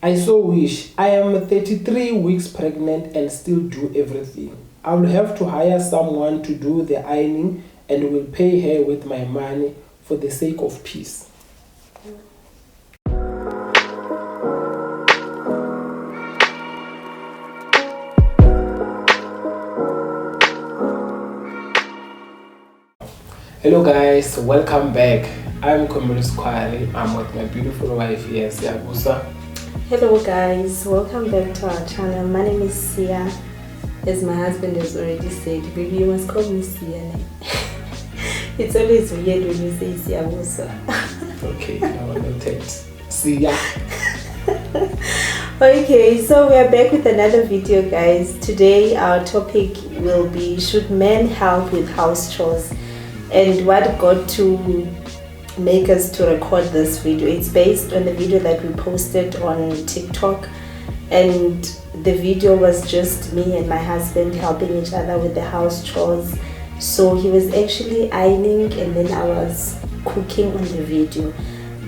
I so wish. I am 33 weeks pregnant and still do everything. I will have to hire someone to do the ironing and will pay her with my money for the sake of peace. Hello guys, welcome back. I'm Sikhwari. I'm with my beautiful wife here, SOULJAH. Hello guys, welcome back to our channel. My name is Sia. As my husband has already said, baby, you must call me Sia. It's always weird when you say SOULJAH. Okay, now noted. Sia. Okay, so we are back with another video, guys. Today our topic will be, should men help with house chores? And what got to make us to record this video, it's based on the video that we posted on TikTok, and the video was just me and my husband helping each other with the house chores. So he was actually ironing and then I was cooking on the video,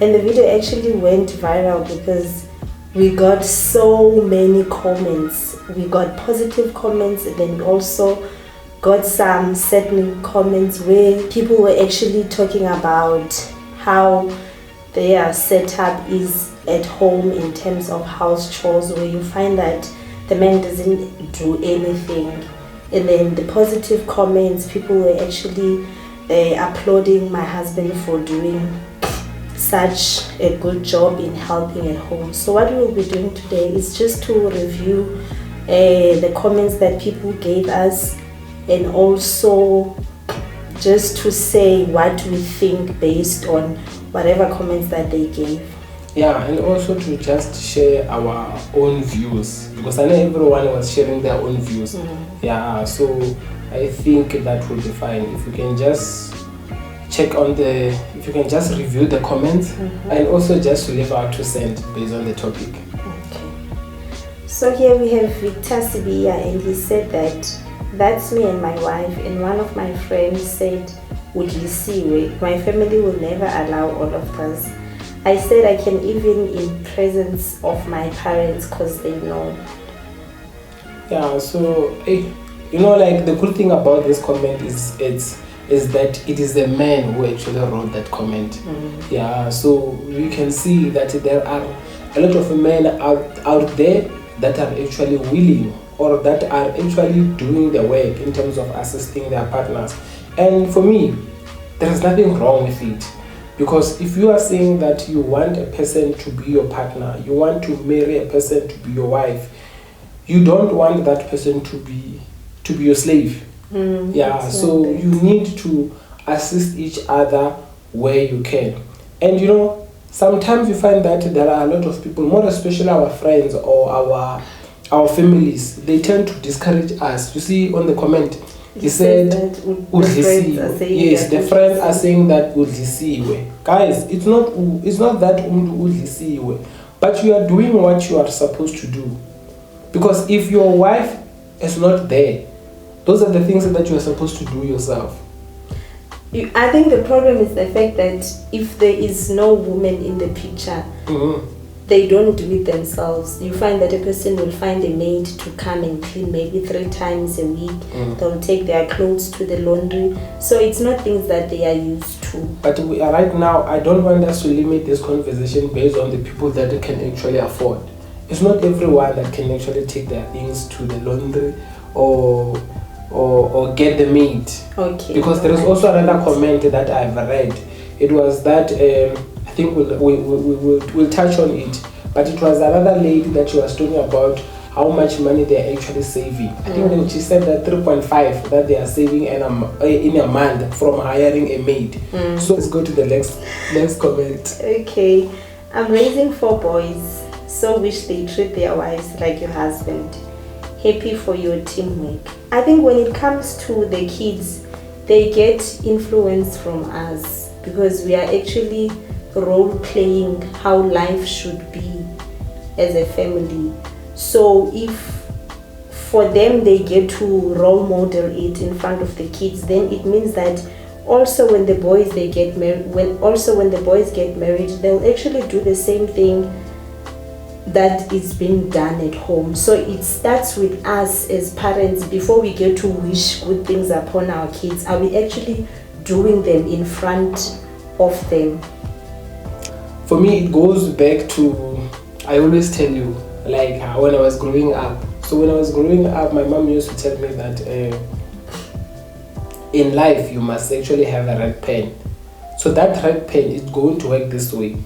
and the video actually went viral because we got so many comments. We got positive comments, and then we also got some certain comments where people were actually talking about how their setup is at home in terms of house chores, where you find that the man doesn't do anything. And then the positive comments, people were actually applauding my husband for doing such a good job in helping at home. So what we will be doing today is just to review the comments that people gave us, and also just to say what we think based on whatever comments that they gave. Yeah, and also to just share our own views, because I know everyone was sharing their own views. Yeah, so I think that will be fine if you can just check on if you can just review the comments and also just leave our 2 cents based on the topic. Okay. So here we have Victor Sibia, and he said that that's me and my wife, and one of my friends said, my family will never allow all of this. I said I can even in presence of my parents because they know. Yeah, so you know, like the cool thing about this comment is that it is the man who actually wrote that comment. Yeah, so we can see that there are a lot of men out there that are actually willing, or that are actually doing the work in terms of assisting their partners. And for me, there is nothing wrong with it, because if you are saying that you want a person to be your partner, you want to marry a person to be your wife, you don't want that person to be your slave. Yeah, so you need to assist each other where you can. And you know, sometimes you find that there are a lot of people, more especially our friends or our families, they tend to discourage us. You see on the comment, he said, yes, the friends are saying that guys, it's not that, but you are doing what you are supposed to do. Because if your wife is not there, those are the things that you are supposed to do yourself. I think the problem is the fact that if there is no woman in the picture, they don't do it themselves. You find that a person will find a maid to come and clean maybe 3 times a week. They'll take their clothes to the laundry. So it's not things that they are used to. But right now, I don't want us to limit this conversation based on the people that can actually afford. It's not everyone that can actually take their things to the laundry or get the maid. Okay. Because there is also another comment that I've read. It was that I think we'll touch on it, but it was another lady that she was talking about how much money they're actually saving. I think she said that 3.5 that they are saving in a month from hiring a maid. So let's go to the next comment. Okay, I'm raising 4 boys, so wish they treat their wives like your husband. Happy for your teamwork. I think when it comes to the kids, they get influence from us because we are actually role playing how life should be as a family. So if for them they get to role model it in front of the kids, then it means that also when the boys get married, they'll actually do the same thing that is being done at home. So it starts with us as parents. Before we get to wish good things upon our kids, are we actually doing them in front of them? For me, it goes back to, I always tell you, like when I was growing up. So when I was growing up, my mom used to tell me that in life you must actually have a red pen. So that red pen is going to work this way.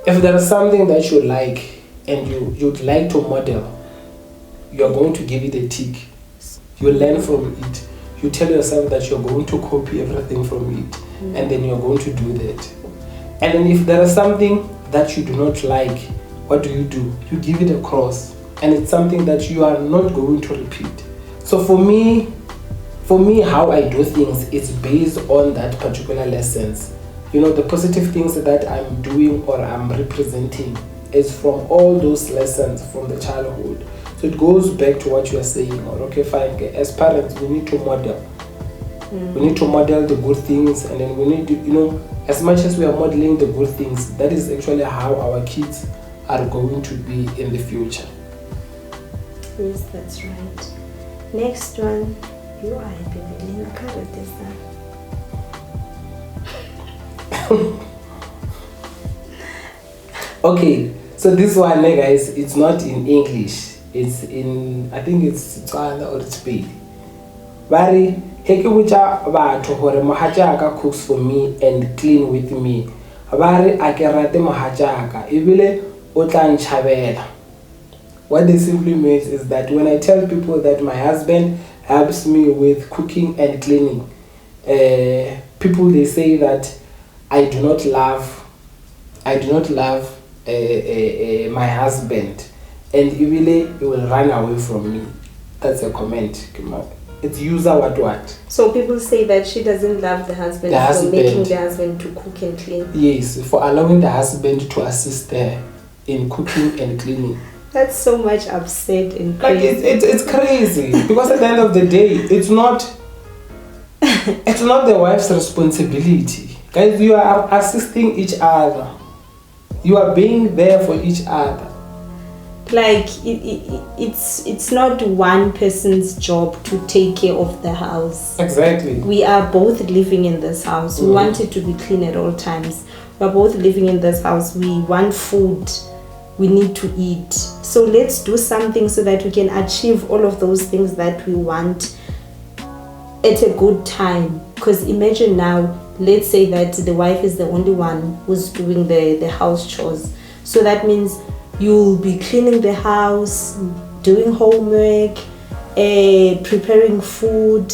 If there is something that you like and you'd like to model, you're going to give it a tick. You learn from it. You tell yourself that you're going to copy everything from it, and then you're going to do that. And then if there is something that you do not like, what do? You give it a cross, and it's something that you are not going to repeat. So for me, how I do things is based on that particular lessons. You know, the positive things that I'm doing or I'm representing is from all those lessons from the childhood. So it goes back to what you are saying. Or okay, fine. As parents, we need to model. We need to model the good things, and then we need to, you know, as much as we are modeling the good things, that is actually how our kids are going to be in the future. Yes, that's right. Next one. You are happy with your character, Okay, so this one, guys, it's not in English. It's in, I think it's Tswana or it's Pedi. Bari, heke bucha batho hore mohatsaka cooks for me and clean with me. Bari a ke rate mohatsaka ebile o tla nchabela. What this simply means is that when I tell people that my husband helps me with cooking and cleaning, people, they say that I do not love my husband, and eventually he will run away from me. That's a comment. It's user what. So people say that she doesn't love the husband for making the husband to cook and clean. Yes, for allowing the husband to assist her in cooking and cleaning. That's so much upset and crazy. Like it's crazy because at the end of the day, it's not the wife's responsibility. Guys, you are assisting each other. You are being there for each other. Like it's not one person's job to take care of the house. Exactly. We are both living in this house. We want it to be clean at all times. We are both living in this house. We want food. We need to eat. So let's do something so that we can achieve all of those things that we want at a good time. Because imagine now, let's say that the wife is the only one who's doing the house chores. So that means you'll be cleaning the house, doing homework, preparing food,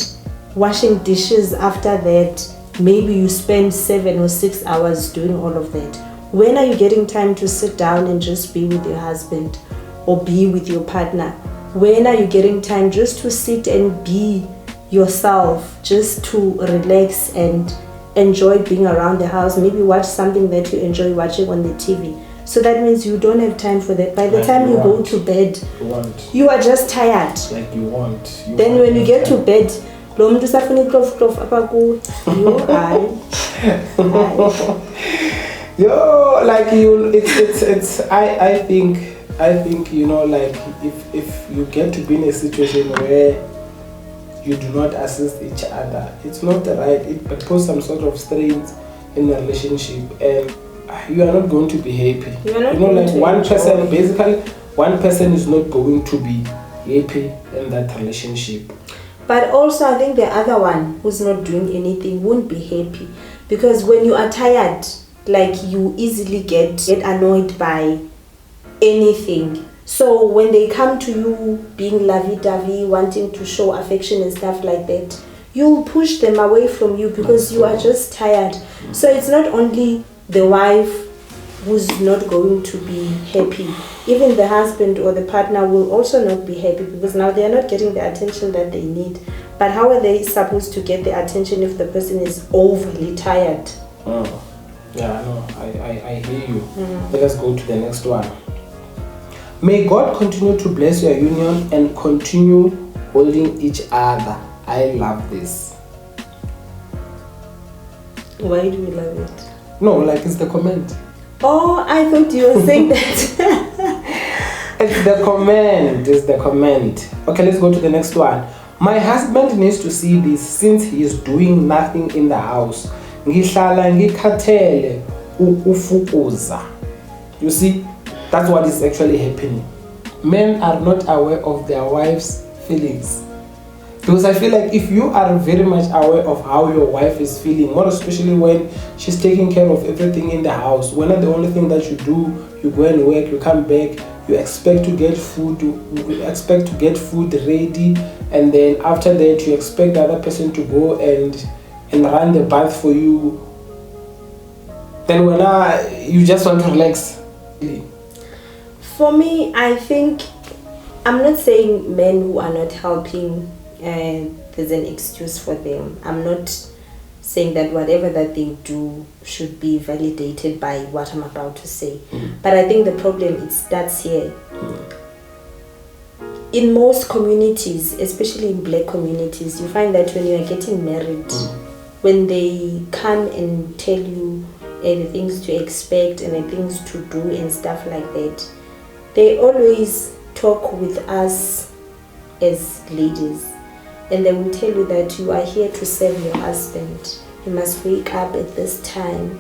washing dishes after that. Maybe you spend 7 or 6 hours doing all of that. When are you getting time to sit down and just be with your husband or be with your partner? When are you getting time just to sit and be yourself, just to relax and enjoy being around the house? Maybe watch something that you enjoy watching on the TV. So that means you don't have time for that. By the time you go to bed, you are just tired. Like you want. Then when you get to bed, Yo, like you, it's. I think you know, like if you get to be in a situation where you do not assist each other, it's not right. It causes some sort of strains in the relationship, and you are not going to be happy. You know, like one person is not going to be happy in that relationship. But also, I think the other one who's not doing anything won't be happy, because when you are tired, like you easily get annoyed by anything. So when they come to you being lovey-dovey, wanting to show affection and stuff like that, you'll push them away from you because you are just tired. So it's not only the wife who's not going to be happy. Even the husband or the partner will also not be happy, because now they are not getting the attention that they need. But how are they supposed to get the attention if the person is overly tired? Yeah, I know. I hear you. Let us go to the next one. May God continue to bless your union and continue holding each other. I love this. Why do you love it? No, like it's the comment. Oh, I thought you were saying that. It's the comment. It's the comment. Okay, let's go to the next one. My husband needs to see this since he is doing nothing in the house. Ngihlala ngikhathele ufukuza. You see, that's what is actually happening. Men are not aware of their wives' feelings. Because I feel like if you are very much aware of how your wife is feeling, more especially when she's taking care of everything in the house, when the only thing that you do, you go and work, you come back, you expect to get food, ready, and then after that you expect the other person to go and run the bath for you. Then when you just want to relax. For me, I think, I'm not saying men who are not helping, there's an excuse for them. I'm not saying that whatever that they do should be validated by what I'm about to say. But I think the problem, it starts here. In most communities, especially in black communities, you find that when you are getting married, when they come and tell you the things to expect and the things to do and stuff like that, they always talk with us as ladies, and they will tell you that you are here to serve your husband. You must wake up at this time,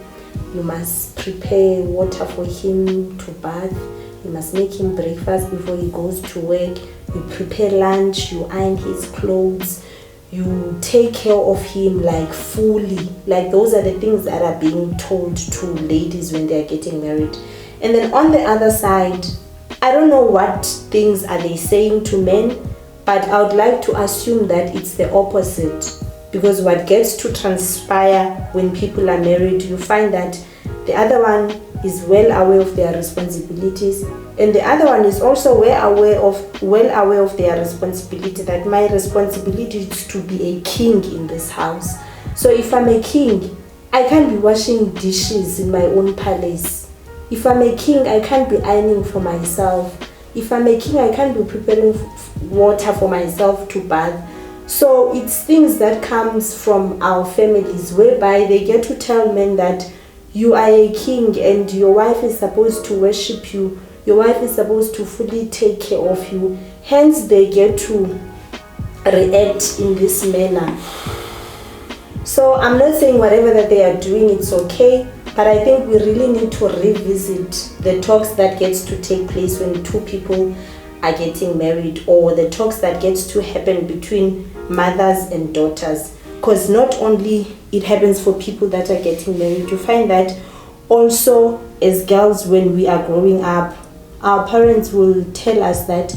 you must prepare water for him to bath, you must make him breakfast before he goes to work, you prepare lunch, you iron his clothes, you take care of him like fully. Like, those are the things that are being told to ladies when they are getting married. And then on the other side, I don't know what things are they saying to men, but I would like to assume that it's the opposite. Because what gets to transpire when people are married, you find that the other one is well aware of their responsibilities, and the other one is also well aware of their responsibility, that my responsibility is to be a king in this house. So if I'm a king, I can't be washing dishes in my own palace. If I'm a king, I can't be ironing for myself. If I'm a king, I can't be preparing water for myself to bath. So it's things that comes from our families, whereby they get to tell men that you are a king and your wife is supposed to worship you. Your wife is supposed to fully take care of you. Hence, they get to react in this manner. So I'm not saying whatever that they are doing, it's okay. But I think we really need to revisit the talks that gets to take place when two people are getting married, or the talks that gets to happen between mothers and daughters. Because not only it happens for people that are getting married, you find that also as girls, when we are growing up, our parents will tell us that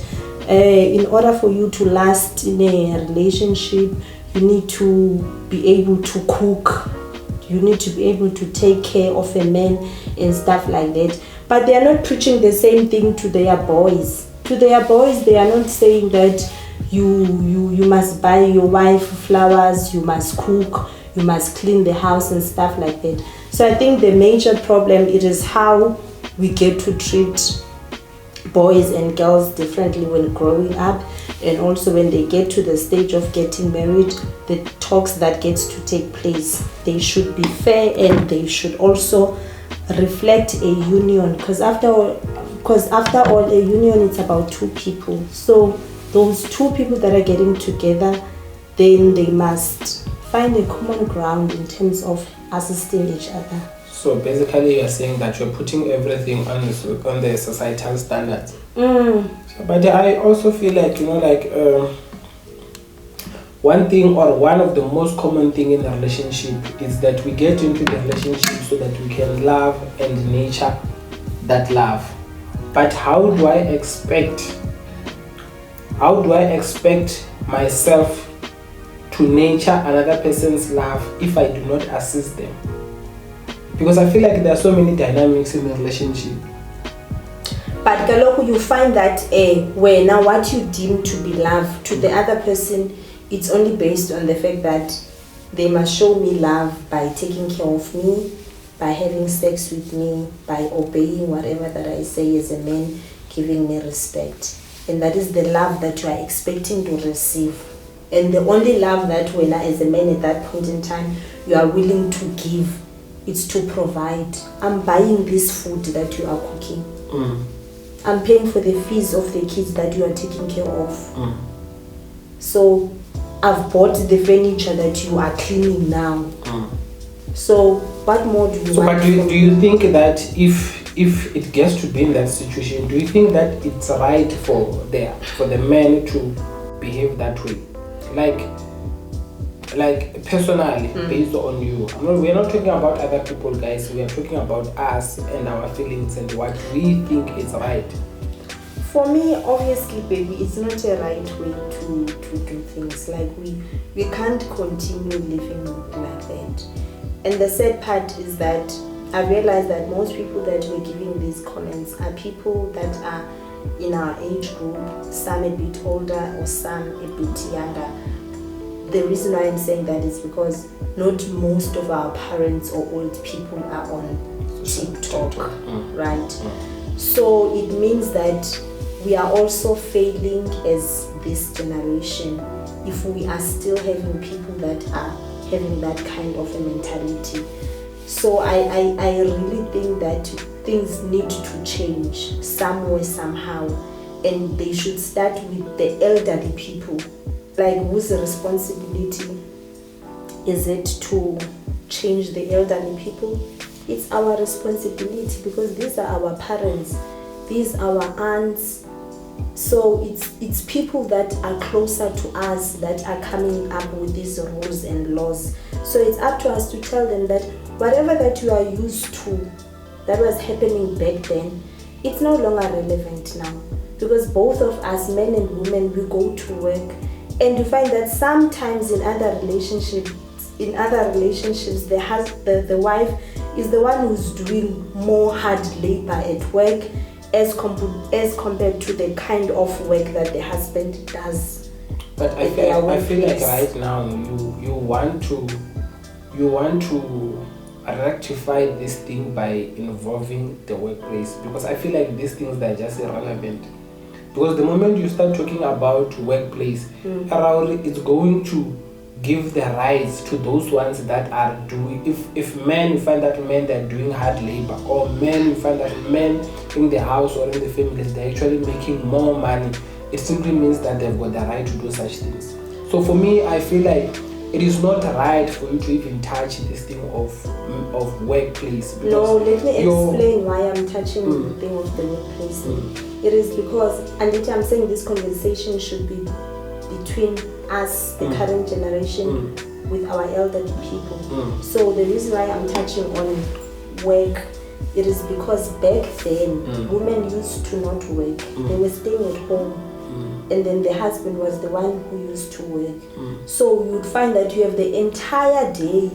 in order for you to last in a relationship, you need to be able to cook. You need to be able to take care of a man and stuff like that. But they are not preaching the same thing to their boys. To their boys, they are not saying that you must buy your wife flowers, you must cook, you must clean the house and stuff like that. So I think the major problem, it is how we get to treat boys and girls differently when growing up, and also when they get to the stage of getting married, the talks that gets to take place, they should be fair and they should also reflect a union, because after all a union, it's about two people. So those two people that are getting together, then they must find a common ground in terms of assisting each other. So basically you're saying that you're putting everything on the societal standards. But I also feel like, one thing, or one of the most common thing in a relationship, is that we get into the relationship so that we can love and nurture that love. But how do I expect myself to nurture another person's love if I do not assist them? Because I feel like there are so many dynamics in a relationship. But Galoko, you find that where now what you deem to be love to the other person, it's only based on the fact that they must show me love by taking care of me, by having sex with me, by obeying whatever that I say as a man, giving me respect. And that is the love that you are expecting to receive. And the only love that when as a man at that point in time you are willing to give, it's to provide. I'm buying this food that you are cooking. I'm paying for the fees of the kids that you are taking care of. So I've bought the furniture that you are cleaning now. So what more do you want? But do you think that if it gets to be in that situation, do you think that it's right for the men to behave that way? Like personally, based on you. We're not talking about other people, guys. We are talking about us and our feelings and what we think is right. For me, obviously, baby, it's not a right way to do things. Like we can't continue living like that. And the sad part is that I realized that most people that were giving these comments are people that are in our age group, some a bit older or some a bit younger. The reason why I'm saying that is because not most of our parents or old people are on TikTok, right? So it means that we are also failing as this generation if we are still having people that are having that kind of a mentality. So I really think that things need to change somewhere, somehow, and they should start with the elderly people. Like, whose responsibility is it to change the elderly people? It's our responsibility because these are our parents, these are our aunts. So it's people that are closer to us that are coming up with these rules and laws. So it's up to us to tell them that whatever that you are used to that was happening back then, it's no longer relevant now. Because both of us, men and women, we go to work. And you find that sometimes in other relationships, the wife is the one who's doing more hard labor at work as compared to the kind of work that the husband does. But I feel like right now you want to rectify this thing by involving the workplace, because I feel like these things are just irrelevant. Because the moment you start talking about workplace, it's going to give the rights to those ones that are doing, if men, you find that men that are doing hard labor, or men, you find that men in the house or in the families, they're actually making more money, it simply means that they've got the right to do such things. So for me, I feel like it is not right for you to even touch this thing of workplace. No, let me explain why I'm touching the thing of the workplace. It is because, and I'm saying this conversation should be between us, the current generation, with our elderly people. So the reason why I'm touching on work, it is because back then, women used to not work. They were staying at home. And then the husband was the one who used to work. So you'd find that you have the entire day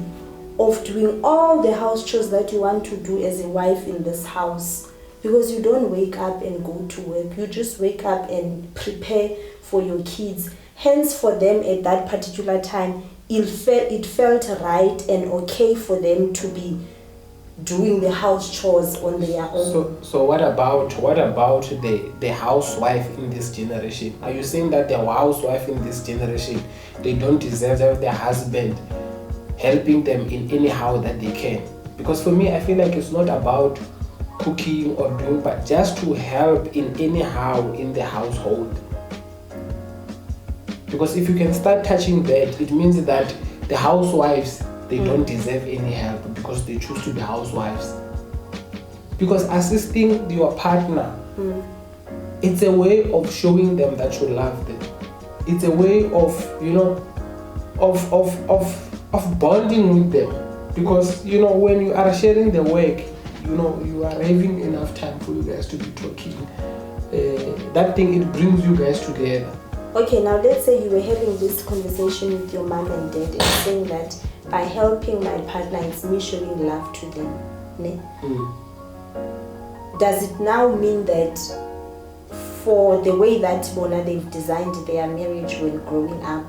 of doing all the house chores that you want to do as a wife in this house, because you don't wake up and go to work. You just wake up and prepare for your kids. Hence, for them at that particular time, it felt right and okay for them to be doing the house chores on their own. So what about the housewife in this generation? Are you saying that the housewife in this generation, they don't deserve their husband helping them in any how that they can? Because for me, I feel like it's not about cooking or doing, but just to help in any how in the household. Because if you can start touching that, it means that the housewives, they don't deserve any help because they choose to be housewives. Because assisting your partner, it's a way of showing them that you love them. It's a way of, of bonding with them. Because, when you are sharing the work, you are having enough time for you guys to be talking. That thing, it brings you guys together. Okay, now let's say you were having this conversation with your mom and dad and saying that by helping my partner, it's me showing love to them. Ne? Does it now mean that for the way that they've designed their marriage when growing up,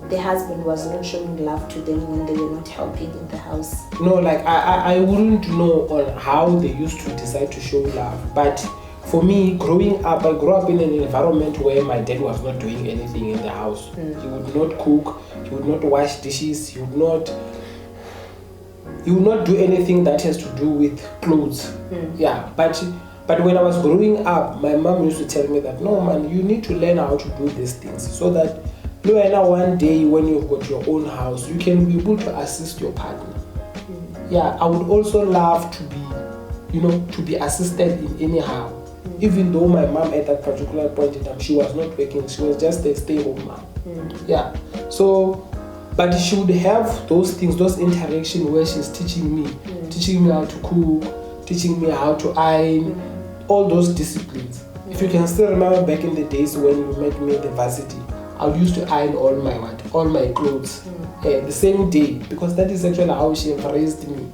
the husband was not showing love to them when they were not helping in the house? No, like I wouldn't know on how they used to decide to show love, but for me, growing up, I grew up in an environment where my dad was not doing anything in the house. He would not cook, he would not wash dishes, he would not do anything that has to do with clothes. Yeah, but But when I was growing up, my mom used to tell me that, no man, you need to learn how to do these things so that one day when you've got your own house, you can be able to assist your partner. Yeah, I would also love to be, to be assisted in anyhow. Even though my mom at that particular point in time, she was not working, she was just a stay-home mom. Yeah, so, but she would have those things, those interactions where she's teaching me how to cook, teaching me how to iron, all those disciplines. If you can still remember back in the days when you met me at the varsity, I used to iron all my clothes the same day, because that is actually how she raised me.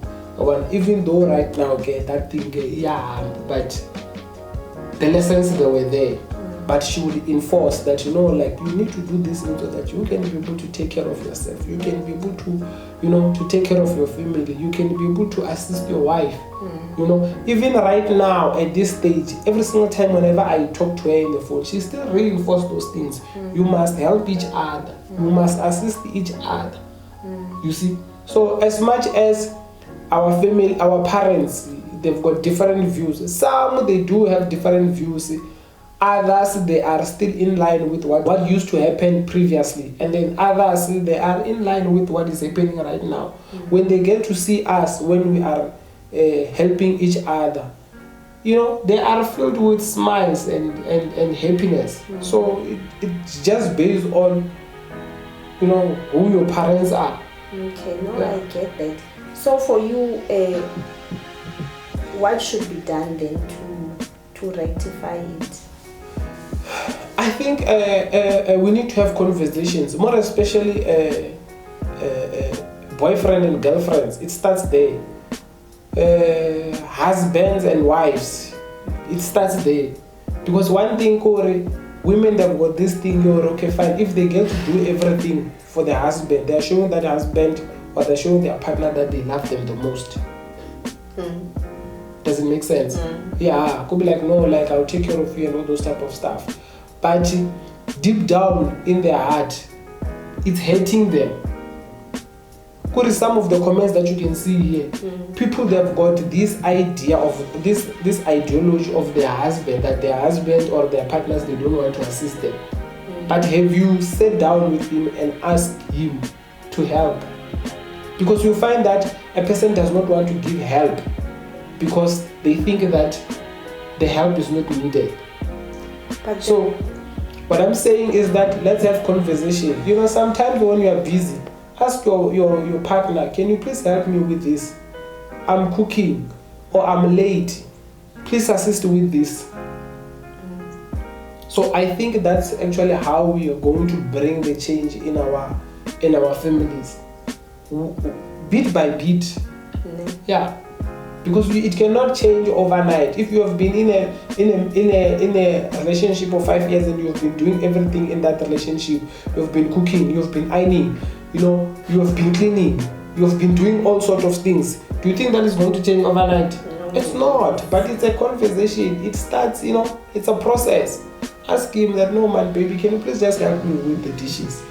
Even though right now, that thing, but the lessons they were there. But she would enforce that, you need to do this so that you can be able to take care of yourself. You can be able to, to take care of your family. You can be able to assist your wife. Even right now at this stage, every single time whenever I talk to her in the phone, she still reinforces those things. You must help each other. You must assist each other. You see? So as much as our family, our parents, they've got different views. Some, they do have different views. Others, they are still in line with what used to happen previously. And then others, they are in line with what is happening right now. When they get to see us, when we are helping each other, they are filled with smiles and happiness. So it's just based on, who your parents are. Okay, I get that. So for you, what should be done then to rectify it? I think we need to have conversations, more especially boyfriend and girlfriends. It starts there. Husbands and wives, it starts there. Because one thing, Corey, women that got this thing, you're okay, fine. If they get to do everything for their husband, they're showing that husband or they're showing their partner that they love them the most. Does it make sense? Yeah, could be like, no, like I'll take care of you and all those type of stuff. But deep down in their heart, it's hurting them. Could be some of the comments that you can see here. People that have got this idea of this ideology of their husband, that their husband or their partners, they don't want to assist them. But have you sat down with him and asked him to help? Because you find that a person does not want to give help because they think that the help is not needed. So what I'm saying is that let's have conversation. Sometimes when you are busy, ask your partner, can you please help me with this? I'm cooking or I'm late. Please assist with this. So I think that's actually how we are going to bring the change in our families, bit by bit. Yeah. Because it cannot change overnight. If you have been in a relationship for 5 years and you have been doing everything in that relationship, you have been cooking, you have been ironing, you have been cleaning, you have been doing all sorts of things. Do you think that is going to change overnight? No. It's not. But it's a conversation. It starts, it's a process. Ask him that, no man, baby, can you please just help me with the dishes?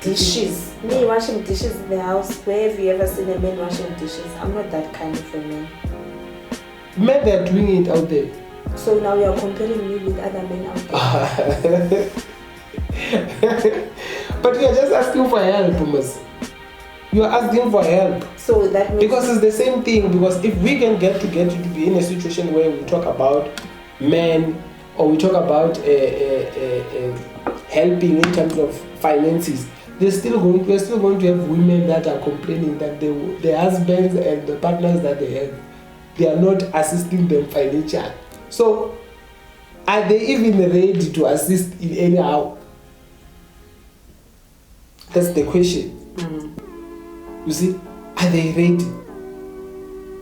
Dishes. Me washing dishes in the house. Where have you ever seen a man washing dishes? I'm not that kind of a man. Men, they're doing it out there. So now you're comparing me with other men out there. But you're just asking for help, Thomas. You're asking for help. So that means because it's the same thing. Because if we can get to be in a situation where we talk about men or we talk about helping in terms of finances, we're still going to have women that are complaining that the husbands and the partners that they are not assisting them financially. So are they even ready to assist in any how? That's the question. You see, are they ready?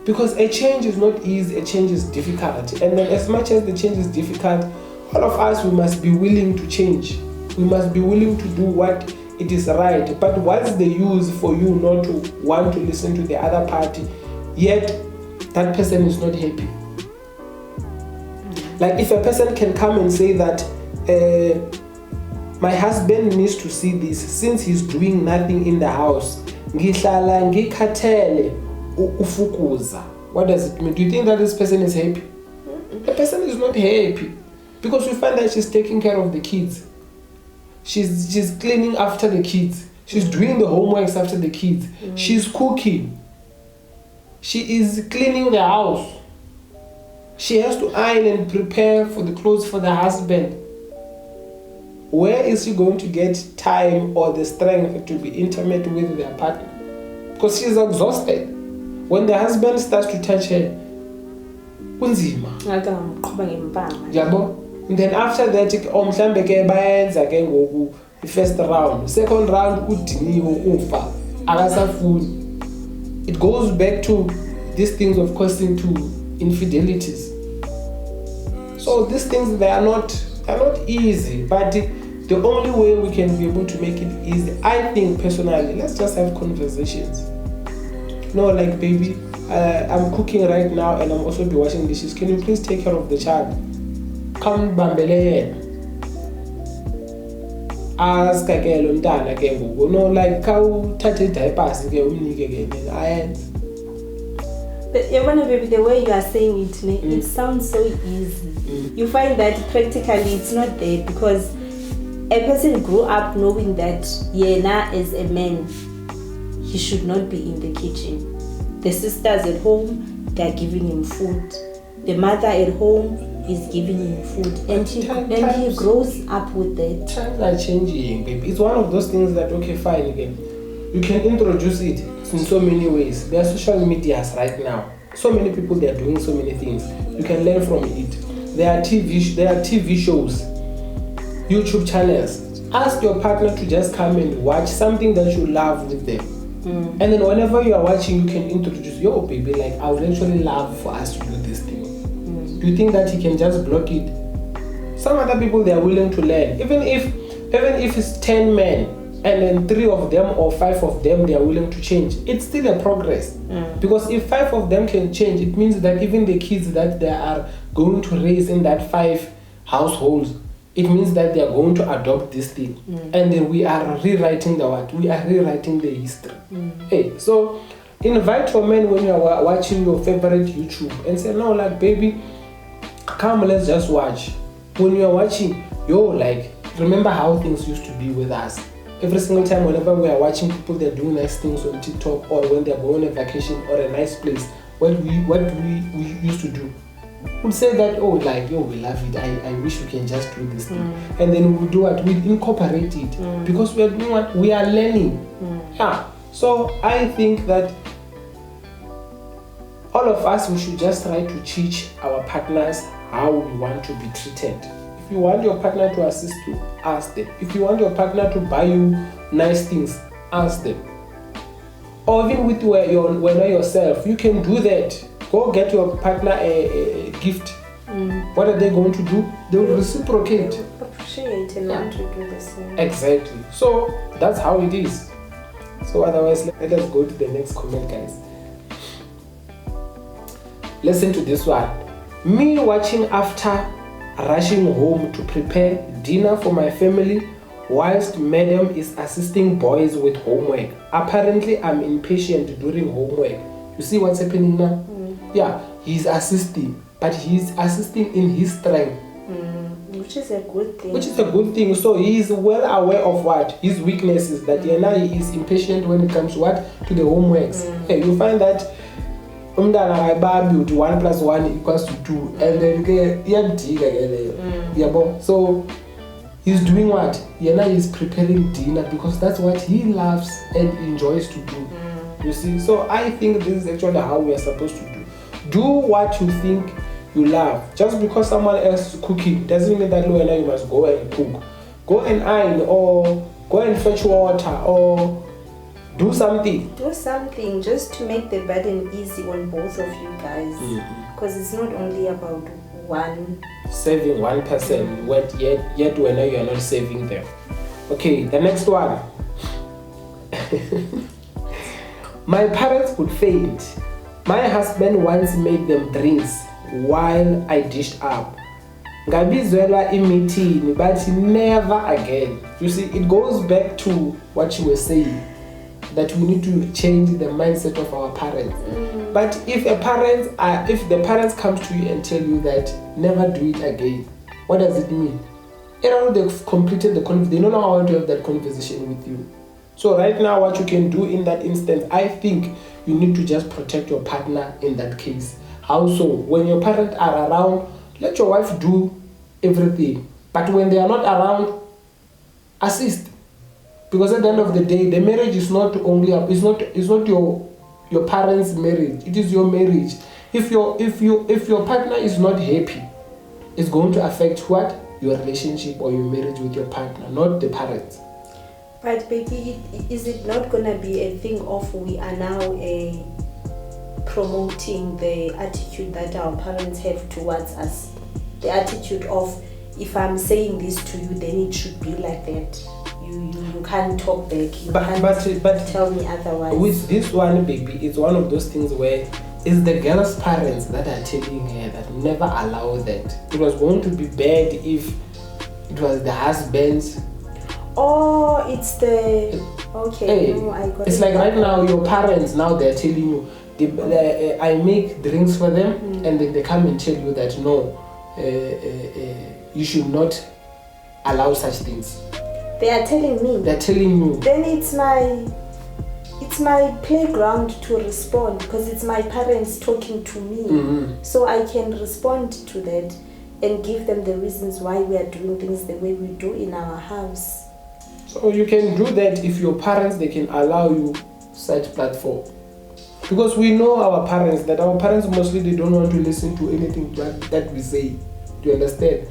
Because a change is not easy, a change is difficult. And then as much as the change is difficult, all of us, we must be willing to change. We must be willing to do what it is right. But what's the use for you not to want to listen to the other party, yet that person is not happy? Like if a person can come and say that my husband needs to see this, since he's doing nothing in the house, ngihlala ngikhathele ufukuza. What does it mean? Do you think that this person is happy? the person is not happy because you find that she's taking care of the kids. She's cleaning after the kids. She's doing the homeworks after the kids. She's cooking. She is cleaning the house. She has to iron and prepare for the clothes for the husband. Where is she going to get time or the strength to be intimate with their partner? Because she's exhausted. When the husband starts to touch her, kunzima. And then after that, the first round, second round, it goes back to these things of causing to infidelities. So these things, they are not easy, but the only way we can be able to make it easy, I think personally, let's just have conversations. No, like, baby, I'm cooking right now and I'm also be washing dishes. Can you please take care of the child? Come bambele. Ask again on done again. No, like how touch it diapers again. But baby, the way you are saying it, it sounds so easy. You find that practically it's not there because a person grew up knowing that Yena as a man, he should not be in the kitchen. The sisters at home, they are giving him food. The mother at home is giving him food, and he grows up with that. Times are changing, baby. It's one of those things that, okay, fine, again, you can introduce it in so many ways. There are social medias right now. So many people, they are doing so many things. You can learn from it. There are TV shows, YouTube channels. Ask your partner to just come and watch something that you love with them. And then whenever you are watching, you can introduce, yo, baby, like, I would actually love for us to do this thing. Do you think that he can just block it? Some other people, they are willing to learn. Even if it's 10 men and then 3 of them or 5 of them, they are willing to change, it's still a progress. Because if 5 of them can change, it means that even the kids that they are going to raise in that 5 households, it means that they are going to adopt this thing. And then we are rewriting the history. Hey, so invite your man when you are watching your favorite YouTube and say, no, like, baby, come, let's just watch. When you are watching, like, remember how things used to be with us. Every single time, whenever we are watching people, they're doing nice things on TikTok, or when they're going on a vacation or a nice place, what we used to do? We'll say that, oh, like, yo, we love it. I wish we can just do this thing. And then we'll do what? We incorporate it. Because we are doing what? We are learning. Yeah. So I think that all of us, we should just try to teach our partners how we want to be treated. If you want your partner to assist you, ask them. If you want your partner to buy you nice things, ask them. Or even with yourself, you can do that. Go get your partner a gift. What are they going to do? They will reciprocate. They will appreciate and want to do the same. Exactly. So that's how it is. So otherwise, let us go to the next comment, guys. Listen to this one. Me watching after rushing home to prepare dinner for my family whilst madam is assisting boys with homework. Apparently, I'm impatient during homework. You see what's happening now? Yeah, he's assisting, but he's assisting in his strength. Which is a good thing. So he is well aware of what? His weaknesses, that he is impatient when it comes to what? To the homeworks. Hey, you find that 1 + 1 = 2, and then so he's doing what? He's preparing dinner because that's what he loves and enjoys to do. You see, so I think this is actually how we are supposed to do. Do what you think you love. Just because someone else is cooking doesn't mean that you must go and cook. Go and iron, or go and fetch water, or do something. Do something just to make the burden easy on both of you guys. Because it's not only about one. Saving one person, yet when you are not saving them. Okay, the next one. My parents would faint. My husband once made them drinks while I dished up. Ngabizwela meeting, but never again. You see, it goes back to what you were saying. that we need to change the mindset of our parents. But if the parents come to you and tell you that never do it again, what does it mean? They've completed the conversation. They don't know how to have that conversation with you. So right now, what you can do in that instance, I think you need to just protect your partner in that case. How so? When your parents are around, let your wife do everything. But when they are not around, assist. Because at the end of the day, the marriage is not only it's not your parents' marriage. It is your marriage. If your partner is not happy, it's going to affect what? Your relationship or your marriage with your partner, not the parents. But baby, is it not gonna be a thing of we are now promoting the attitude that our parents have towards us? The attitude of, if I'm saying this to you, then it should be like that. You can't talk back. You can't tell me otherwise. With this one, baby, it's one of those things where it's the girl's parents that are telling her that never allow that. It was going to be bad if it was the husband's. Oh, it's the... Okay, hey, no, I got it's it. like right now, your parents, now they're telling you, I make drinks for them, and then they come and tell you that no, you should not allow such things. They are telling me. They're telling you. Then it's my playground to respond, because it's my parents talking to me. So I can respond to that and give them the reasons why we are doing things the way we do in our house. So you can do that if your parents, they can allow you such platform. Because we know our parents mostly, they don't want to listen to anything that we say. Do you understand?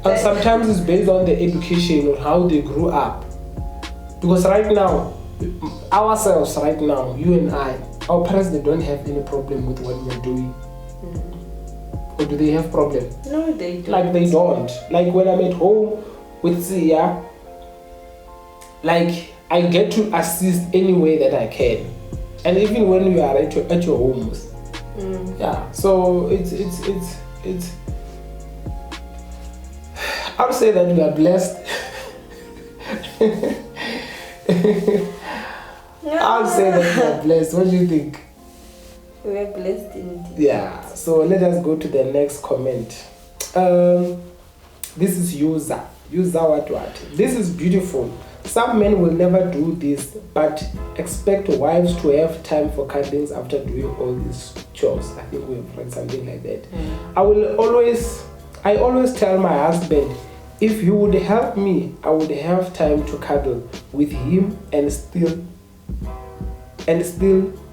And sometimes it's based on the education or how they grew up. Because right now, ourselves right now, you and I, our parents, they don't have any problem with what we're doing. Or do they have problem? No, they don't. Like they don't. Like when I'm at home with Sia, like I get to assist any way that I can. And even when you are at your homes. Yeah. So it's I would say that we are blessed. I would say that we are blessed. What do you think? We are blessed indeed. Yeah. So let us go to the next comment. This is user what? This is beautiful. Some men will never do this, but expect wives to have time for cuddlings after doing all these chores. I think we've read something like that. I always tell my husband, if he would help me, I would have time to cuddle with him and still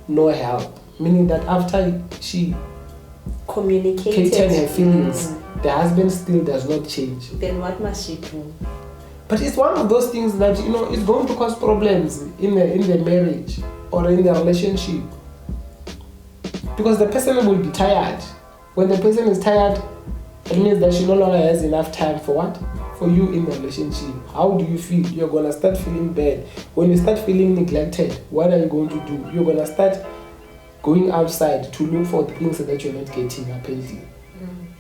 no help. Meaning that after she communicated her feelings, the husband still does not change. Then what must she do? But it's one of those things that, it's going to cause problems in the marriage or in the relationship. Because the person will be tired. When the person is tired, it means that she no longer has enough time for what? For you in the relationship. How do you feel? You're going to start feeling bad. When you start feeling neglected, what are you going to do? You're going to start going outside to look for things that you're not getting, apparently.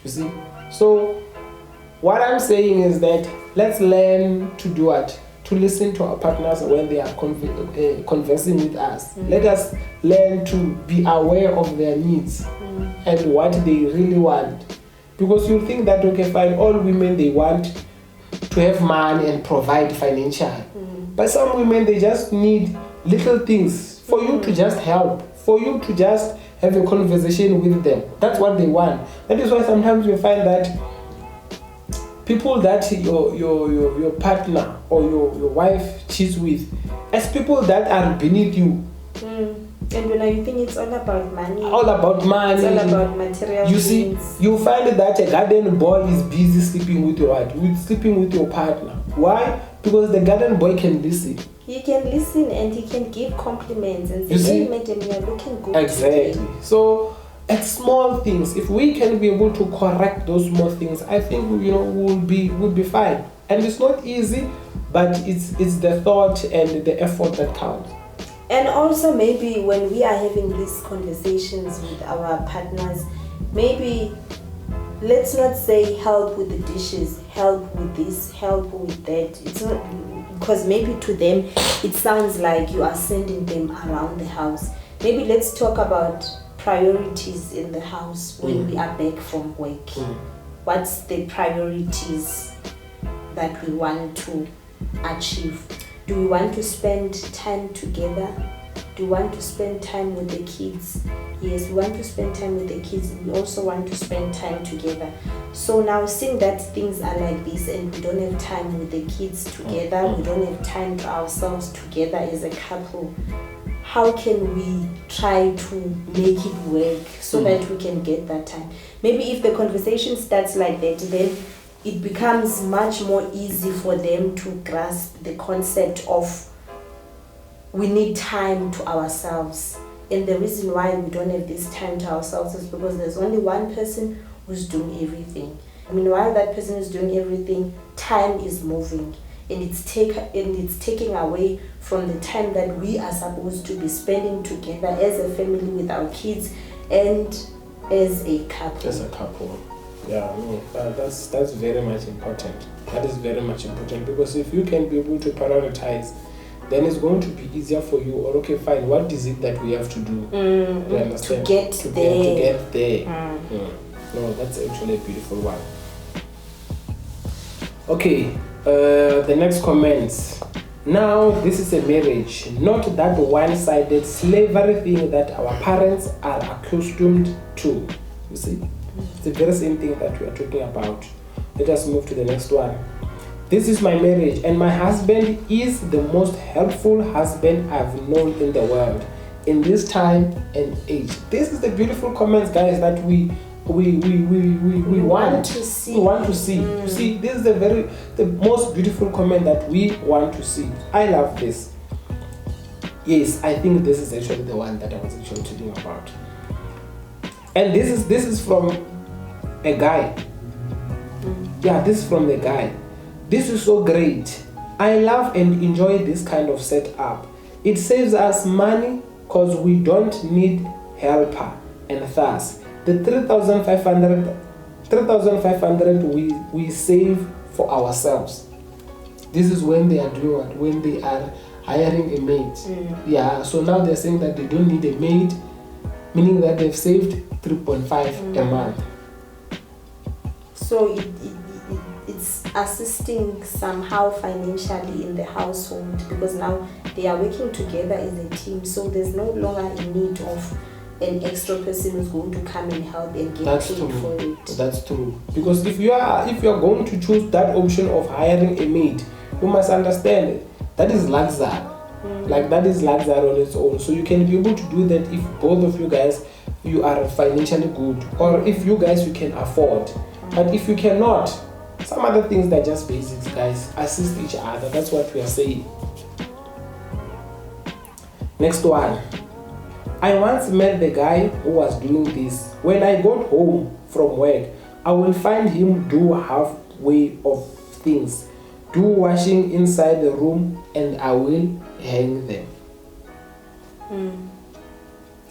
You see? So, what I'm saying is that let's learn to do what? To listen to our partners when they are conversing with us. Let us learn to be aware of their needs and what they really want. Because you think that, okay, fine, all women, they want to have money and provide financially. But some women, they just need little things for you to just help, for you to just have a conversation with them. That's what they want. That is why sometimes you find that people that your partner or your wife cheats with, as people that are beneath you. And when you think it's all about money. All about money. It's all about material You things. see, you find that a garden boy is busy sleeping with your partner. Why? Because the garden boy can listen. He can listen and he can give compliments and say, hey madam, you are looking good. Exactly. Today. So it's small things. If we can be able to correct those small things, I think we'll be fine. And it's not easy, but it's the thought and the effort that counts. And also maybe when we are having these conversations with our partners, maybe let's not say help with the dishes, help with this, help with that. It's not. because maybe to them it sounds like you are sending them around the house. Maybe let's talk about priorities in the house when we are back from work. What's the priorities that we want to achieve? Do we want to spend time together? Do we want to spend time with the kids? Yes, we want to spend time with the kids. We also want to spend time together. So now, seeing that things are like this and we don't have time with the kids together, we don't have time to ourselves together as a couple, how can we try to make it work so that we can get that time? Maybe if the conversation starts like that, then it becomes much more easy for them to grasp the concept of we need time to ourselves. And the reason why we don't have this time to ourselves is because there's only one person who's doing everything. I mean, while that person is doing everything, time is moving, and it's taking away from the time that we are supposed to be spending together as a family with our kids and as a couple. As a couple. Yeah, no, that's very much important. That is very much important, because if you can be able to prioritize, then it's going to be easier for you. Or okay, fine, what is it that we have to do to get there? No, that's actually a beautiful one. Okay, the next comments. Now this is a marriage, not that one-sided slavery thing that our parents are accustomed to. You see, it's the very same thing that we are talking about. Let us move to the next one. This is my marriage, and my husband is the most helpful husband I've known in the world in this time and age. This is the beautiful comments, guys, that we want to see. We want to see. You see, this is the most beautiful comment that we want to see. I love this. Yes, I think this is actually the one that I was actually talking about. And this is from a guy. Yeah, this is from the guy. This is so great. I love and enjoy this kind of setup. It saves us money because we don't need helper, and thus the 3,500 we save for ourselves. This is when they are doing what? When they are hiring a maid. Yeah, so now they're saying that they don't need a maid, meaning that they've saved 3.5 a month. So it's assisting somehow financially in the household, because now they are working together as a team, so there's no longer a need of an extra person who's going to come and help and get paid for it. That's true. Because if you are going to choose that option of hiring a maid, you must understand that is luxury. Like that is luxury on its own. So you can be able to do that if both of you guys you are financially good, or if you guys you can afford. But if you cannot, some other things that are just basics, guys. Assist each other. That's what we are saying. Next one. I once met the guy who was doing this. When I got home from work, I will find him do halfway of things. Do washing inside the room, and I will hang them. And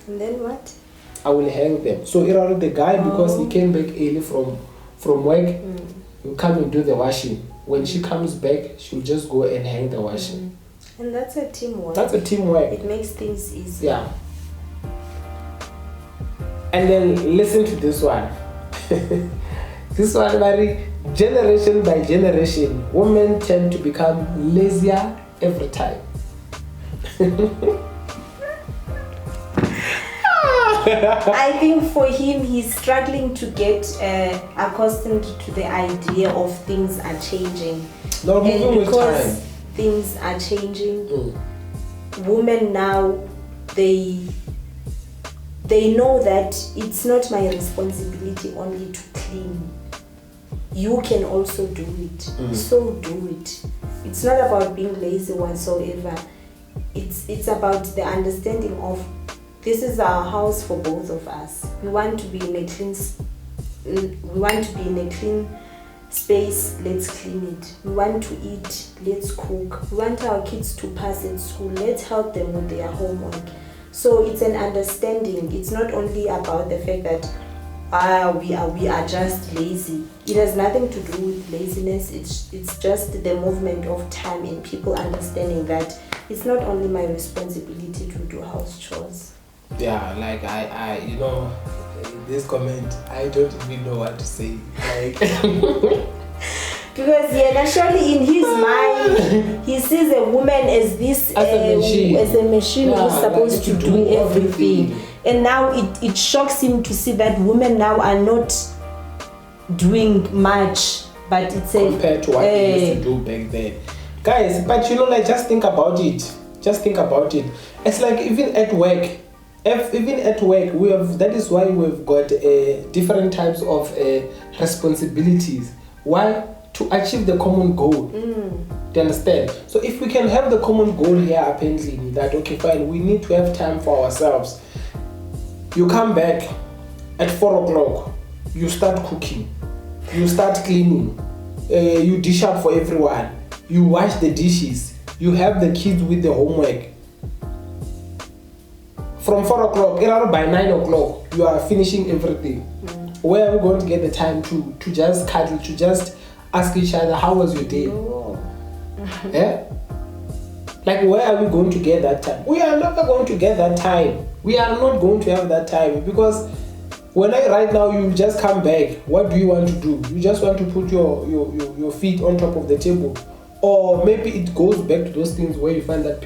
then what? I will hang them. So it was the guy, because he came back early from work. You come and do the washing. When she comes back, she'll just go and hang the washing. And that's a teamwork. That's a teamwork. It makes things easy. Yeah. And then listen to this one. This one, very generation by generation, women tend to become lazier every time. I think for him, he's struggling to get accustomed to the idea of things are changing. No, and because time. Things are changing, women now, they know that it's not my responsibility only to clean. You can also do it. So do it. It's not about being lazy whatsoever. It's about the understanding of this is our house for both of us. We want to be in a clean space, let's clean it. We want to eat, let's cook. We want our kids to pass at school, let's help them with their homework. So it's an understanding. It's not only about the fact that we are just lazy. It has nothing to do with laziness. It's just the movement of time and people understanding that it's not only my responsibility to do house chores. Yeah, like I you know, this comment, I don't even know what to say. Like because naturally in his mind he sees a woman as this as a machine who's supposed to do everything. And now it shocks him to see that women now are not doing much, but it's compared to what they used to do back then, guys. But you know, like, just think about it. It's like even at work, we have, that is why we've got different types of responsibilities. Why? To achieve the common goal. Do you understand? So if we can have the common goal here, apparently, that okay, fine, we need to have time for ourselves. You come back at 4 o'clock, you start cooking, you start cleaning, you dish up for everyone, you wash the dishes, you have the kids with the homework. From 4 o'clock, by 9 o'clock, you are finishing everything. Where are we going to get the time to just cuddle, to just ask each other, how was your day? Yeah? Like, where are we going to get that time? We are never going to get that time. We are not going to have that time, because right now you just come back, what do you want to do? You just want to put your feet on top of the table. Or maybe it goes back to those things where you find that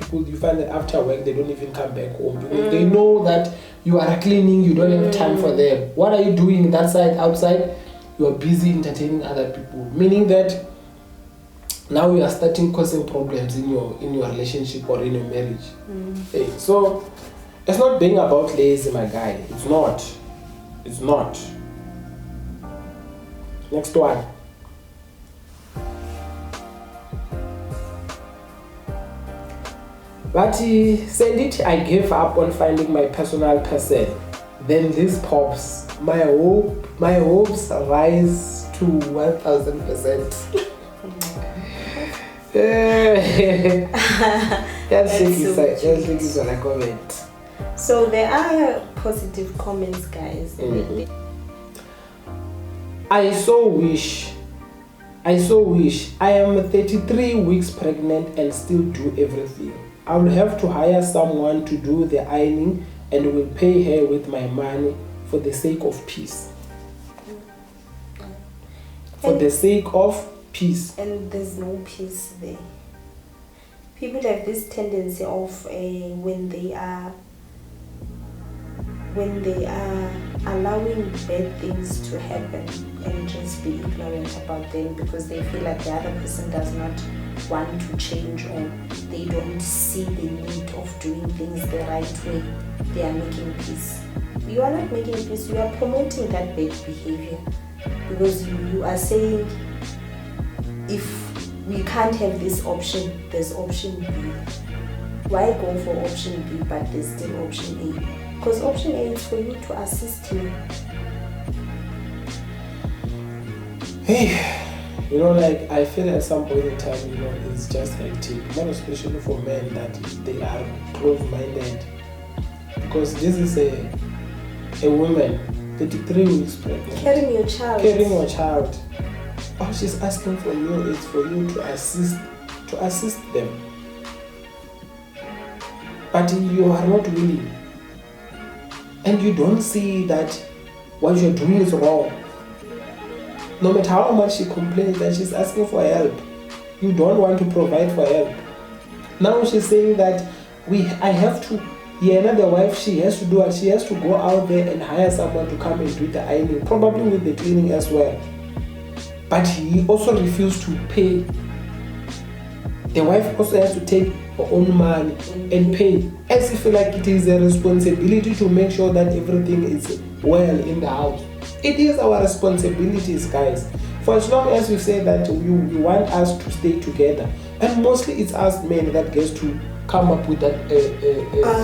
after work they don't even come back home, because they know that you are cleaning, you don't have time for them. What are you doing that side, outside? You are busy entertaining other people, meaning that now you are starting causing problems in your relationship or in your marriage. Okay, so it's not being about lazy, my guy. It's not. Next one. But said it, I gave up on finding my personal person. Then this pops. My hopes rise to 1000%. Comment. So there are positive comments, guys. I so wish I am 33 weeks pregnant and still do everything. I will have to hire someone to do the ironing and will pay her with my money for the sake of peace. For the sake of peace. And there's no peace there. People have this tendency of when they are allowing bad things to happen and just be ignorant about them because they feel like the other person does not want to change, or they don't see the need of doing things the right way. They are making peace. You are not making peace, you are promoting that bad behavior, because you are saying, if we can't have this option, there's option B. Why go for option B but there's still option A? Because option A is for you to assist me. Hey, you know, like, I feel at some point in time, you know, it's just hectic, more especially for men that they are close-minded. Because this is a woman, 33 weeks pregnant. Carrying your child. All she's asking for you is for you to assist them. But you are not willing. And you don't see that what you're doing is wrong. No matter how much she complains that she's asking for help, you don't want to provide for help. Now she's saying that I have to, the wife, she has to do it. She has to go out there and hire someone to come and do the ironing, probably with the cleaning as well. But he also refused to pay. The wife also has to take her own money and pay, as if like it is a responsibility to make sure that everything is well in the house. It is our responsibilities, guys. For as long as you say that you want us to stay together, and mostly it's us men that gets to come up with that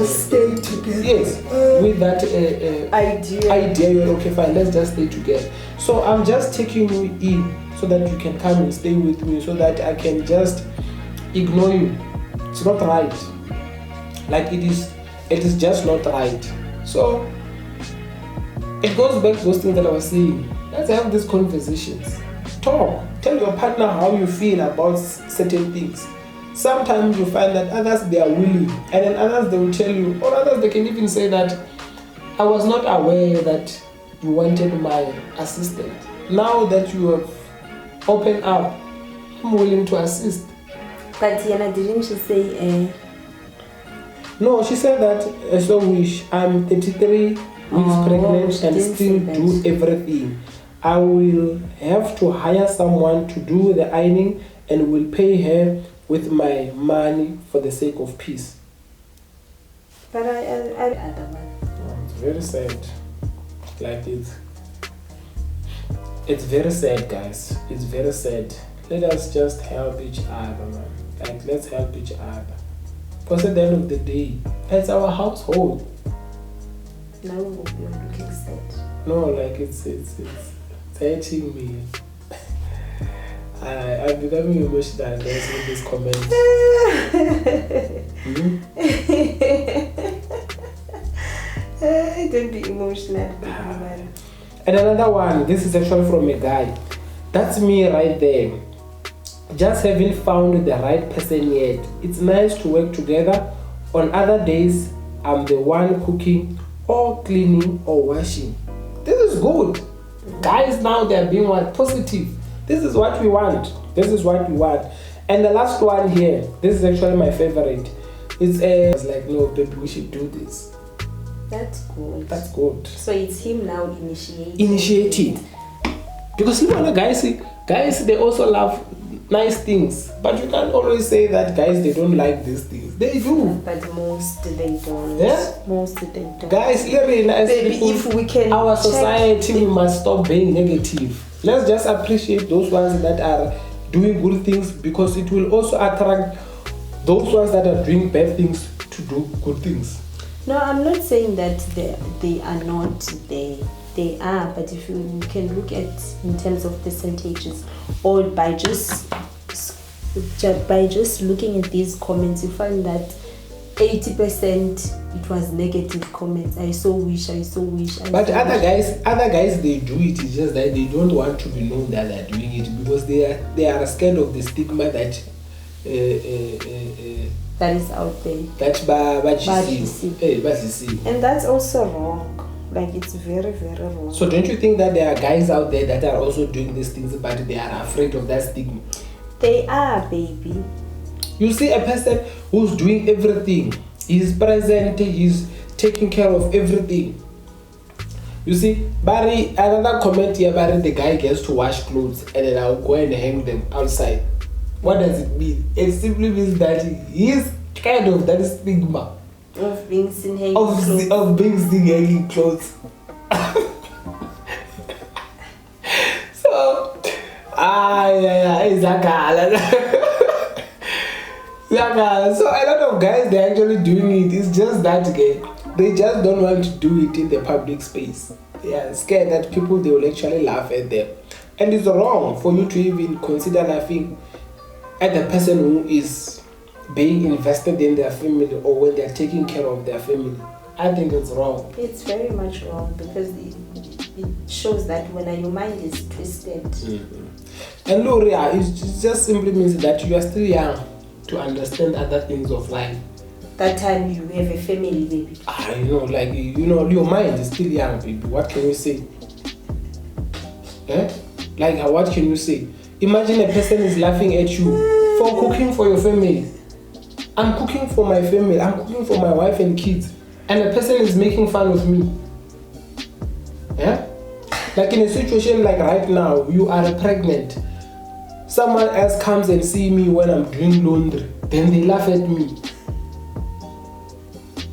stay together. Yes, with that idea. You're okay, fine, let's just stay together. So I'm just taking you in so that you can come and stay with me, so that I can just ignore you. It's not right. Like, it is just not right. So it goes back to those things that I was saying. Let's have these conversations. Talk. Tell your partner how you feel about certain things. Sometimes you find that others, they are willing, and then others, they will tell you, or others, they can even say that I was not aware that you wanted my assistant. Now that you have opened up, I'm willing to assist. But Yana, didn't she say No, she said that I so wish I'm 33 weeks pregnant and still do everything. I will have to hire someone to do the ironing and will pay her with my money for the sake of peace. But It's very sad. Like it's very sad, guys. It's very sad. Let us just help each other, man. Like, let's help each other. Because at the end of the day, it's our household. Now you're looking sad. No, like it's hurting me. I'm becoming emotional guys with this comment. Don't be emotional. And another one, this is actually from a guy. That's me right there. Just haven't found the right person yet. It's nice to work together. On other days, I'm the one cooking or cleaning or washing. This is good. Guys now they're being positive. This is what we want. This is what we want. And the last one here, this is actually my favorite. It's like, no, baby, we should do this. That's good. That's good. So it's him now initiating. Because you know, guys, they also love nice things. But you can't always say that guys, they don't like these things. They do. But most they don't. Yeah? Most they don't. Guys, really nice Baby, people, if we can our society, we must stop being negative. Let's just appreciate those ones that are doing good things, because it will also attract those ones that are doing bad things to do good things. No, I'm not saying that they are not there. They are, but if you can look at in terms of percentages, or by just looking at these comments, you find that 80% it was negative comments. I so wish. But other guys, they do it. It's just that they don't want to be known that they're doing it, because they are scared of the stigma that that is out there. And that's also wrong. Like, it's very, very wrong. So don't you think that there are guys out there that are also doing these things, but they are afraid of that stigma? They are, baby. You see a person who's doing everything. He's present, he's taking care of everything. You see, Barry, another comment here, Barry, the guy gets to wash clothes and then I'll go and hang them outside. What does it mean? It simply means that he's kind of that stigma of being seen hanging clothes. Of being seen hanging clothes. So, so a lot of guys, they're actually doing it. It's just that they just don't want to do it in the public space. They are scared that people, they will actually laugh at them. And it's wrong for you to even consider laughing at the person who is being invested in their family, or when they're taking care of their family. I think it's wrong. It's very much wrong, because it shows that when your mind is twisted. Mm-hmm. And look, it just simply means that you are still young to understand other things of life. That time you have a family, baby. Your mind is still young, baby. What can you say? What can you say? Imagine a person is laughing at you for cooking for your family. I'm cooking for my family. I'm cooking for my wife and kids. And a person is making fun of me. Yeah? Like in a situation like right now, you are pregnant. Someone else comes and see me when I'm doing laundry. Then they laugh at me.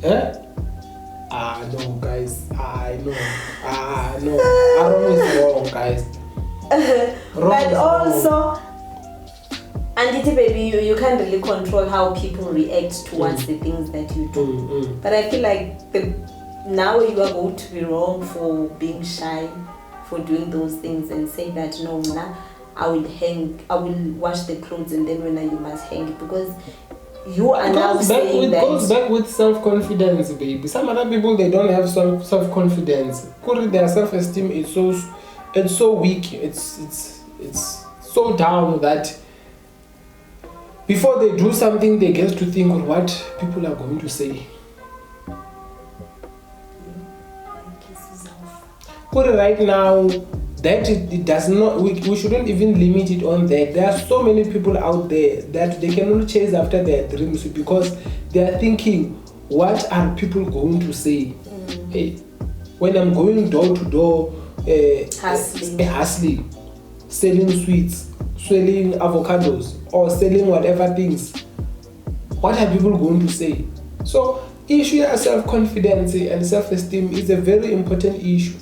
No, guys. No. Aaron is wrong, guys. But also, and baby, you can't really control how people react towards the things that you do. But I feel like now you are going to be wrong for being shy, for doing those things, and say that no, now I will wash the clothes and then when you must hang it, because you are now saying that. It goes back with self-confidence, baby. Some other people, they don't have self-confidence. Their self-esteem is so weak. It's so down that before they do something, they get to think of what people are going to say. Right now, that it does not. We shouldn't even limit it on that. There are so many people out there that they can only chase after their dreams because they are thinking, what are people going to say? Hey, when I'm going door to door, hustling, selling sweets, selling avocados, or selling whatever things, what are people going to say? So, issue of self-confidence and self-esteem is a very important issue.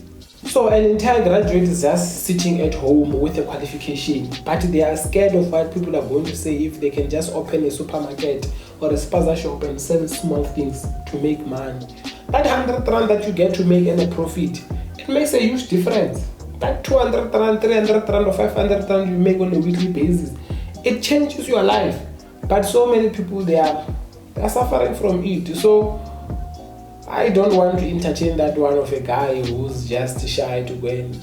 So an entire graduate is just sitting at home with a qualification, but they are scared of what people are going to say if they can just open a supermarket or a spaza shop and sell small things to make money. That 100 rand that you get to make any profit, it makes a huge difference. That 200 rand, 300 rand or 500 rand you make on a weekly basis, it changes your life. But so many people, they are suffering from it. So I don't want to entertain that one of a guy who's just shy to go and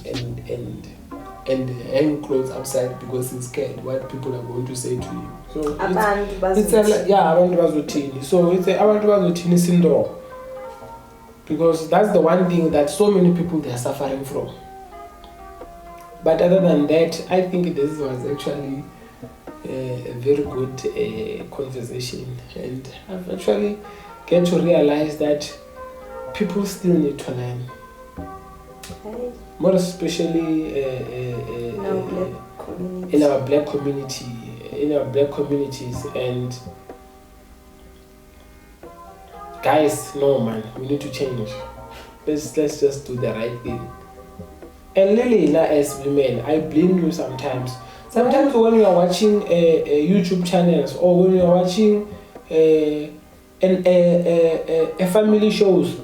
hang clothes outside because he's scared what people are going to say to him. So abantu bazothini. So it's a abantu bazothini syndrome, because that's the one thing that so many people, they are suffering from. But other than that, I think this was actually a very good conversation, and I've actually get to realize that people still need to learn. Okay. More especially in our black communities, and guys, no man, we need to change. Let's just do the right thing. And Lily, as women, I blame you sometimes. Sometimes when you are watching YouTube channels, or when you are watching a family shows,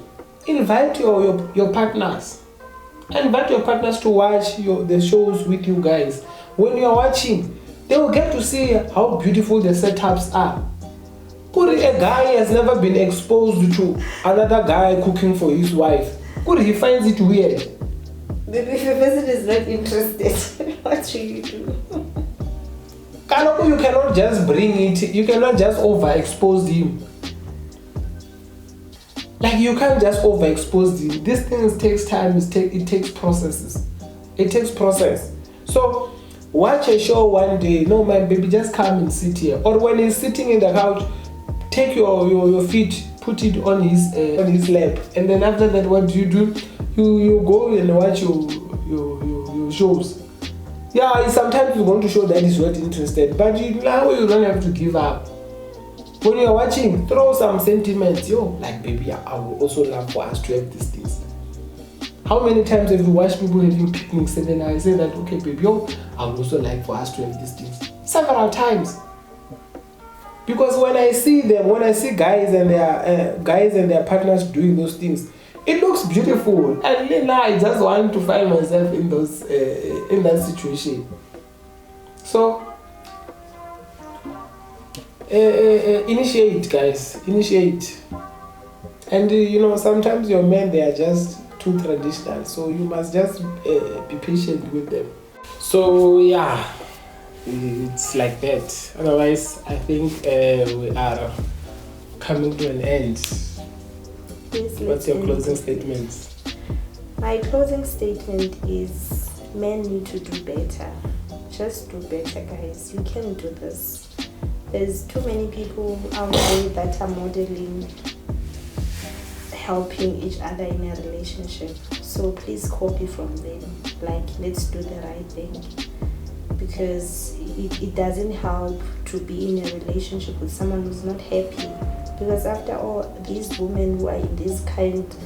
invite your partners. Invite your partners to watch the shows with you guys. When you are watching, they will get to see how beautiful the setups are. Could a guy has never been exposed to another guy cooking for his wife? Could he finds it weird? If the person is not interested, what should you do? You cannot just bring it. You cannot just overexpose him. Like, you can't just overexpose him. These things takes time. It takes processes. It takes process. So watch a show one day. No, my baby, just come and sit here. Or when he's sitting in the couch, take your feet, put it on his lap, and then after that, what do? You go and watch your shows. Yeah, sometimes you're going to show that he's not interested, but now you don't have to give up. When you're watching, throw some sentiments. Like, baby, I would also love for us to have these things. How many times have you watched people having picnics and then I say that, okay, baby, I would also like for us to have these things? Several times. Because when I see guys and their partners doing those things, it looks beautiful, and then I just want to find myself in that situation. So initiate, guys, initiate. And sometimes your men, they are just too traditional, so you must just be patient with them. So yeah, it's like that. Otherwise, I think we are coming to an end. Yes, what's your closing statement? My closing statement is, men need to do better. Just do better, guys. You can do this. There's too many people out there that are modeling helping each other in a relationship. So please copy from them. Like, let's do the right thing. Because it doesn't help to be in a relationship with someone who's not happy. Because after all, these women who are in these kinds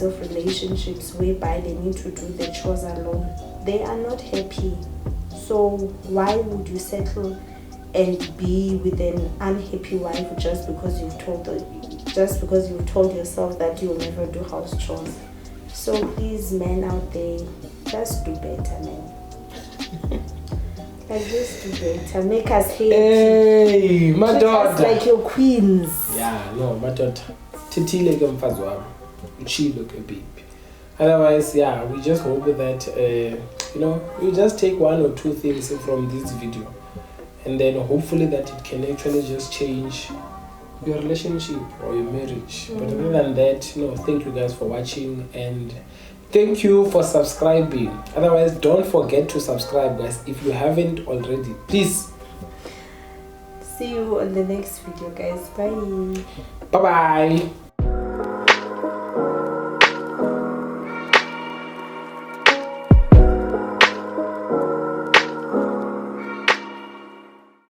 of relationships whereby they need to do their chores alone, they are not happy. So why would you settle and be with an unhappy wife just because you've told yourself that you'll never do house chores? So please, men out there, just do better, man. Like just do better. Make us happy. Hey, my Treat daughter. us like your queens. Yeah, no, my daughter. Titile ke mfazi wami. Uchilo ke baby. Otherwise, yeah, we just hope that you just take one or two things from this video, and then hopefully that it can actually just change your relationship or your marriage. But other than that, thank you guys for watching, and thank you for subscribing. Otherwise, don't forget to subscribe, guys, if you haven't already. Please. See you on the next video, guys. Bye. Bye bye.